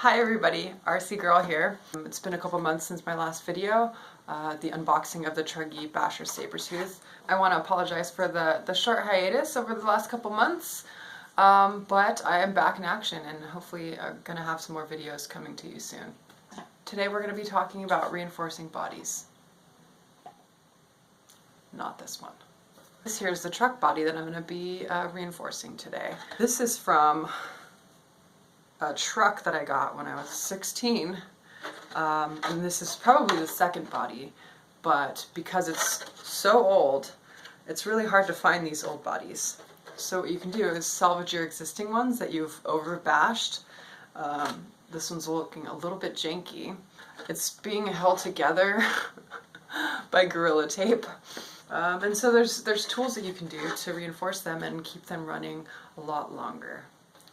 Hi everybody, RC Girl here. It's been a couple months since my last video, the unboxing of the Truggy Basher Sabertooth. I want to apologize for the short hiatus over the last couple months, but I am back in action and hopefully I'm going to have some more videos coming to you soon. Today we're going to be talking about reinforcing bodies. Not this one. This here is the truck body that I'm going to be reinforcing today. This is from a truck that I got when I was 16, and this is probably the second body, but because it's so old, it's really hard to find these old bodies. So what you can do is salvage your existing ones that you've over bashed. This one's looking a little bit janky. It's being held together by Gorilla Tape. And so there's tools that you can do to reinforce them and keep them running a lot longer.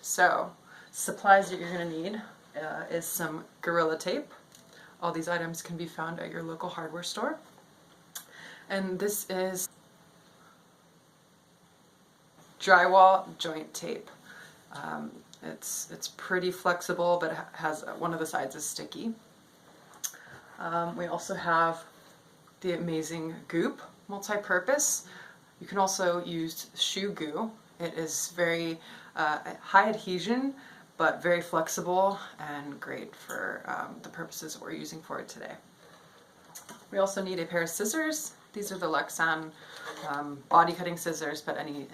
So supplies that you're going to need is some Gorilla Tape. All these items can be found at your local hardware store. And this is drywall joint tape. It's pretty flexible, but it has one of the sides is sticky. We also have the amazing Goop multi-purpose. You can also use shoe goo. It is very high adhesion, but very flexible and great for the purposes we're using for it today. We also need a pair of scissors. These are the Lexan body cutting scissors, but any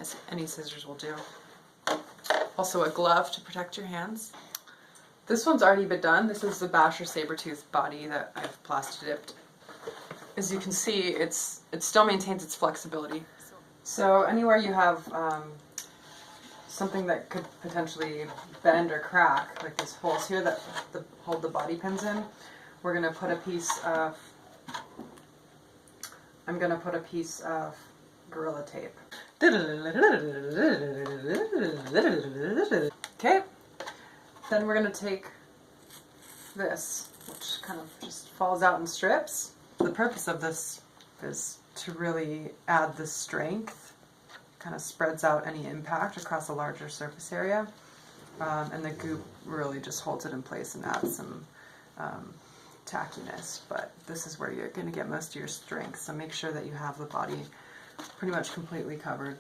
scissors will do. Also a glove to protect your hands. This one's already been done. This is the Basher Sabertooth body that I've plastic dipped. As you can see, it still maintains its flexibility. So anywhere you have something that could potentially bend or crack, like these holes here that hold the body pins in, we're going to put a piece of, I'm going to put a piece of Gorilla Tape. Okay, then we're going to take this, which kind of just falls out in strips. The purpose of this is to really add the strength, kind of spreads out any impact across a larger surface area, and the goop really just holds it in place and adds some tackiness, but this is where you're going to get most of your strength, so make sure that you have the body pretty much completely covered.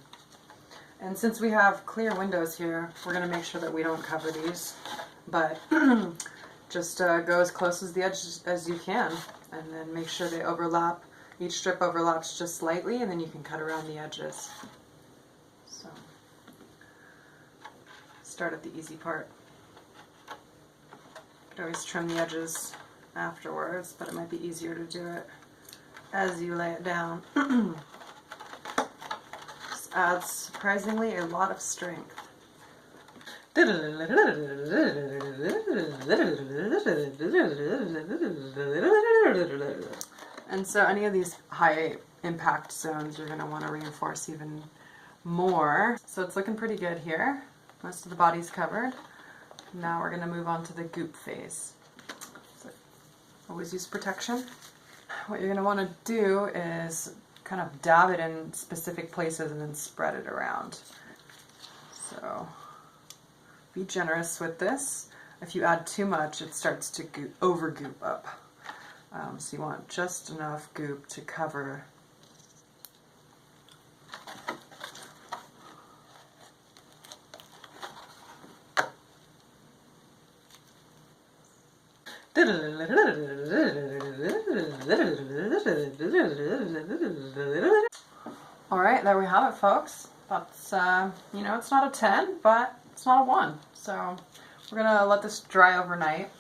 And since we have clear windows here, we're going to make sure that we don't cover these, but just go as close as the edge as you can, and then make sure they overlap. Each strip overlaps just slightly, and then you can cut around the edges. So, start at the easy part. You could always trim the edges afterwards, but it might be easier to do it as you lay it down. This adds surprisingly a lot of strength. And so any of these high impact zones you're going to want to reinforce even more. So it's looking pretty good here. Most of the body's covered. Now we're going to move on to the goop phase. So always use protection. What you're going to want to do is kind of dab it in specific places and then spread it around. So be generous with this. If you add too much, it starts to over goop up. So you want just enough goop to cover. Alright, there we have it, folks. That's, you know, it's not a 10, but it's not a 1. So we're going to let this dry overnight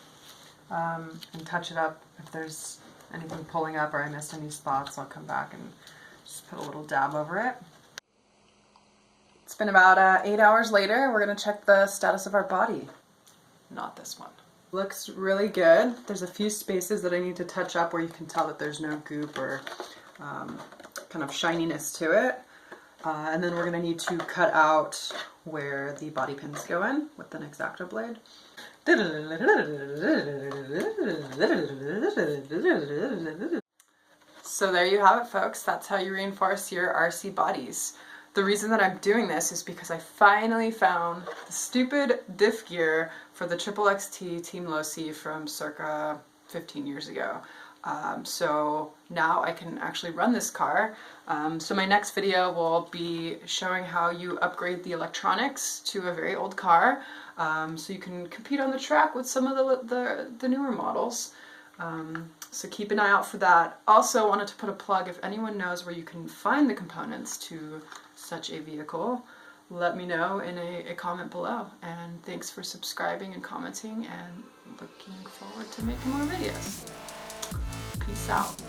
and touch it up. If there's anything pulling up or I missed any spots, I'll come back and just put a little dab over it. It's been about 8 hours later. We're going to check the status of our body. Not this one. Looks really good. There's a few spaces that I need to touch up where you can tell that there's no goop or kind of shininess to it. And then we're going to need to cut out where the body pins go in with an X-Acto blade. So there you have it, folks. That's how you reinforce your RC bodies. The reason that I'm doing this is because I finally found the stupid diff gear for the XXXT Team Low C from circa 15 years ago. So now I can actually run this car. So my next video will be showing how you upgrade the electronics to a very old car, so you can compete on the track with some of the newer models. So keep an eye out for that. Also wanted to put a plug, if anyone knows where you can find the components to such a vehicle, let me know in a comment below. And thanks for subscribing and commenting, and looking forward to making more videos. Peace out.